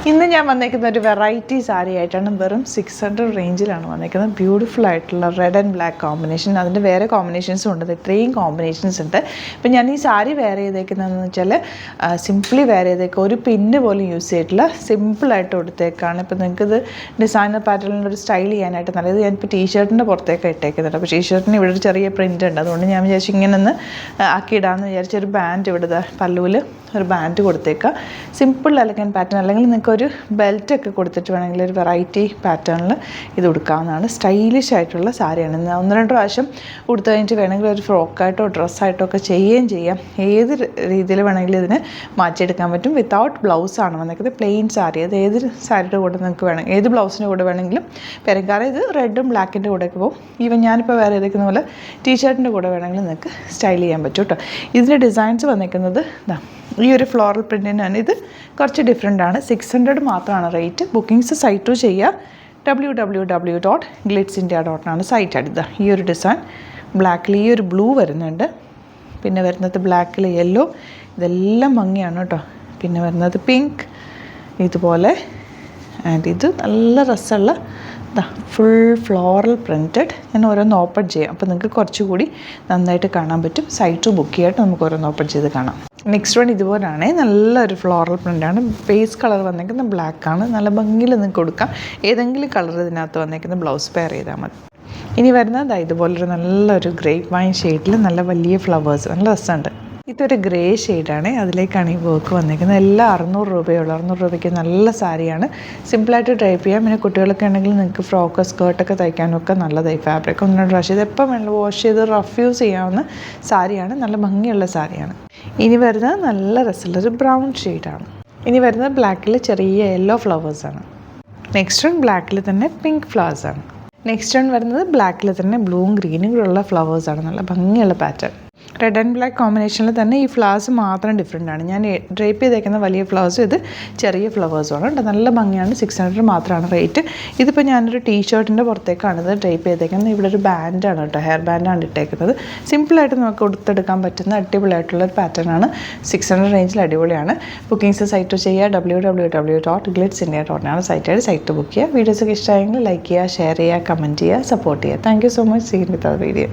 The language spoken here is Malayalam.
ഇന്ന് ഞാൻ വന്നേക്കുന്ന ഒരു വെറൈറ്റി സാരി ആയിട്ടാണ്. വെറും 600 റേഞ്ചിലാണ് വന്നേക്കുന്നത്. ബ്യൂട്ടിഫുൾ ആയിട്ടുള്ള റെഡ് ആൻഡ് ബ്ലാക്ക് കോമ്പിനേഷൻ. അതിൻ്റെ വേറെ കോമ്പിനേഷൻസും ഉണ്ട്. ഇത്രയും കോമ്പിനേഷൻസ് ഉണ്ട്. ഇപ്പം ഞാൻ ഈ സാരി വെയർ ചെയ്തേക്കുന്നതെന്ന് വെച്ചാൽ സിംപ്ലി വെയർ ചെയ്തേക്കുക, ഒരു പിന്ന് പോലും യൂസ് ചെയ്തിട്ടില്ല, സിമ്പിളായിട്ട് കൊടുത്തേക്കാണ്. ഇപ്പം നിങ്ങൾക്കിത് ഡിസൈനർ പാറ്റേണിൽ ഒരു സ്റ്റൈൽ ചെയ്യാനായിട്ട് നല്ലത്. ഞാനിപ്പോൾ ടീഷർട്ടിൻ്റെ പുറത്തേക്ക് ഇട്ടേക്കുന്നുണ്ട്. അപ്പോൾ ടീഷർട്ടിന് ഇവിടെ ഒരു ചെറിയ പ്രിൻ്റ് ഉണ്ട്. അതുകൊണ്ട് ഞാൻ വിചാരിച്ചു ഇങ്ങനെ ഒന്ന് ആക്കിയിടാമെന്ന് വിചാരിച്ച ഒരു ബാൻഡ് ഇവിടെ പല്ലുവിൽ ഒരു ബാൻഡ് കൊടുത്തേക്കുക. സിമ്പിൾ എലഗൻ പാറ്റേൺ, അല്ലെങ്കിൽ നിങ്ങൾക്കൊരു ബെൽറ്റൊക്കെ കൊടുത്തിട്ട് വേണമെങ്കിൽ ഒരു വെറൈറ്റി പാറ്റേണിൽ ഇത് ഉടുക്കാവുന്നതാണ്. സ്റ്റൈലിഷ് ആയിട്ടുള്ള സാരിയാണ്. ഒന്ന് രണ്ട് പ്രാവശ്യം ഉടുത്ത് കഴിഞ്ഞിട്ട് വേണമെങ്കിൽ ഒരു ഫ്രോക്കായിട്ടോ ഡ്രസ്സായിട്ടോ ഒക്കെ ചെയ്യുകയും ചെയ്യാം. ഏത് രീതിയിൽ വേണമെങ്കിലും ഇതിന് മാറ്റിയെടുക്കാൻ പറ്റും. വിത്തൗട്ട് ബ്ലൗസാണ് വന്നേക്കുന്നത്. പ്ലെയിൻ സാരി. അത് ഏത് സാരിയുടെ കൂടെ നിങ്ങൾക്ക് വേണം, ഏത് ബ്ലൗസിൻ്റെ കൂടെ വേണമെങ്കിലും വരും. കാരണം ഇത് റെഡും ബ്ലാക്കിൻ്റെ കൂടെയൊക്കെ പോകും. ഈവൻ ഞാനിപ്പോൾ വേറെ ചെയ്തേക്കുന്ന പോലെ ടീഷർട്ടിൻ്റെ കൂടെ വേണമെങ്കിലും നിങ്ങൾക്ക് സ്റ്റൈൽ ചെയ്യാൻ പറ്റും കേട്ടോ. ഇതിൻ്റെ ഡിസൈൻസ് വന്നേക്കുന്നത് ഈ ഒരു ഫ്ലോറൽ പ്രിൻറ്റിനാണ്. ഇത് കുറച്ച് ഡിഫറെൻ്റ് ആണ്. 600 മാത്രമാണ് റേറ്റ്. ബുക്കിംഗ്സ് സൈറ്റ് ടു ചെയ്യുക. www.glitzindia.com സൈറ്റ് അടുത്ത. ഈ ഒരു ഡിസൈൻ ബ്ലാക്കിൽ ഈ ഒരു ബ്ലൂ വരുന്നുണ്ട്. പിന്നെ വരുന്നത് ബ്ലാക്കിൽ യെല്ലോ. ഇതെല്ലാം ഭംഗിയാണ് കേട്ടോ. പിന്നെ വരുന്നത് പിങ്ക് ഇതുപോലെ. ആൻഡ് ഇത് നല്ല രസമുള്ള ഫുൾ ഫ്ലോറൽ പ്രിൻറ്റഡ്. ഞാൻ ഓരോന്ന് ഓപ്പൺ ചെയ്യാം. അപ്പോൾ നിങ്ങൾക്ക് കുറച്ചുകൂടി നന്നായിട്ട് കാണാൻ പറ്റും. സൈറ്റ് ടു ബുക്ക് ചെയ്യായിട്ട് നമുക്ക് ഓരോന്ന് ഓപ്പൺ ചെയ്ത് കാണാം. നെക്സ്റ്റ് വൺ ഇതുപോലെയാണ്. നല്ലൊരു ഫ്ലോറൽ പ്രിൻ്റാണ്. ബേസ് കളർ വന്നേക്കുന്നത് ബ്ലാക്കാണ്. നല്ല ഭംഗിയിൽ നിങ്ങൾക്ക് കൊടുക്കാം. ഏതെങ്കിലും കളർ ഇതിനകത്ത് വന്നേക്കുന്ന ബ്ലൗസ് പെയർ ചെയ്താൽ മതി. ഇനി വരുന്നത് ഇതുപോലൊരു നല്ലൊരു ഗ്രേപ്പ് വൈൻ ഷെയ്ഡിൽ നല്ല വലിയ ഫ്ലവേഴ്സ്. നല്ല രസമുണ്ട്. ഇതൊരു ഗ്രേ ഷെയ്ഡാണ്. അതിലേക്കാണ് ഈ വർക്ക് വന്നിരിക്കുന്നത്. എല്ലാം 600 രൂപയുള്ളൂ. 600 രൂപയ്ക്ക് നല്ല സാരിയാണ്. സിമ്പിളായിട്ട് ഡ്രൈപ്പ് ചെയ്യാം. പിന്നെ കുട്ടികളൊക്കെ ഉണ്ടെങ്കിൽ നിങ്ങൾക്ക് ഫ്രോക്ക് സ്കേർട്ടൊക്കെ തയ്ക്കാനൊക്കെ നല്ലതായി. ഫാബ്രിക് ഒന്ന് രണ്ട് പ്രാവശ്യം ഇത് എപ്പോൾ വേണമെങ്കിലും വാഷ് ചെയ്ത് റഫ് യൂസ് ചെയ്യാവുന്ന സാരിയാണ്. നല്ല ഭംഗിയുള്ള സാരിയാണ്. ഇനി വരുന്നത് നല്ല രസമുള്ളൊരു ബ്രൗൺ ഷെയ്ഡാണ്. ഇനി വരുന്നത് ബ്ലാക്കിൽ ചെറിയ യെല്ലോ ഫ്ലവേഴ്സാണ്. നെക്സ്റ്റ് വൺ ബ്ലാക്കിൽ തന്നെ പിങ്ക് ഫ്ലവേഴ്സാണ്. നെക്സ്റ്റ് വൺ വരുന്നത് ബ്ലാക്കിൽ തന്നെ ബ്ലൂവും ഗ്രീനും കൂടെയുള്ള ഫ്ലവേഴ്സാണ്. നല്ല ഭംഗിയുള്ള പാറ്റേൺ. റെഡ് ആൻഡ് ബ്ലാക്ക് കോമ്പിനേഷനിൽ തന്നെ ഈ ഫ്ലവേഴ്സ് മാത്രം ഡിഫറെൻ്റ് ആണ്. ഞാൻ ഡ്രേപ്പ് ചെയ്തേക്കുന്ന വലിയ ഫ്ലവേഴ്സും ഇത് ചെറിയ ഫ്ലവേഴ്സുമാണ് കേട്ടോ. നല്ല ഭംഗിയാണ്. 600 മാത്രമാണ് റേറ്റ്. ഇതിപ്പോൾ ഞാനൊരു ടീഷർട്ടിൻ്റെ പുറത്തേക്കാണ് ഇത് ഡ്രേപ്പ് ചെയ്തേക്കുന്നത്. ഇവിടെ ഒരു ബാൻഡാണ് കേട്ടോ, ഹെയർ ബാൻഡാണ് ഇട്ടേക്കുന്നത്. സിമ്പിളായിട്ട് നമുക്ക് കൊടുത്തെടുക്കാൻ പറ്റുന്ന അടിപൊളിയായിട്ടുള്ളൊരു പാറ്റേണാണ്. 600 റേഞ്ചിൽ അടിപൊളിയാണ്. ബുക്കിംഗ്സ് സൈറ്റ് ചെയ്യുക. www.glitzindia.com സൈറ്റായിട്ട് സൈറ്റ് ബുക്ക് ചെയ്യുക. വീഡിയോസൊക്കെ ഇഷ്ടമായെങ്കിൽ ലൈക്ക് ചെയ്യുക, ഷെയർ ചെയ്യുക, കമൻറ്റ് ചെയ്യുക, സപ്പോർട്ട് ചെയ്യുക. Thank you so much. See you with our video.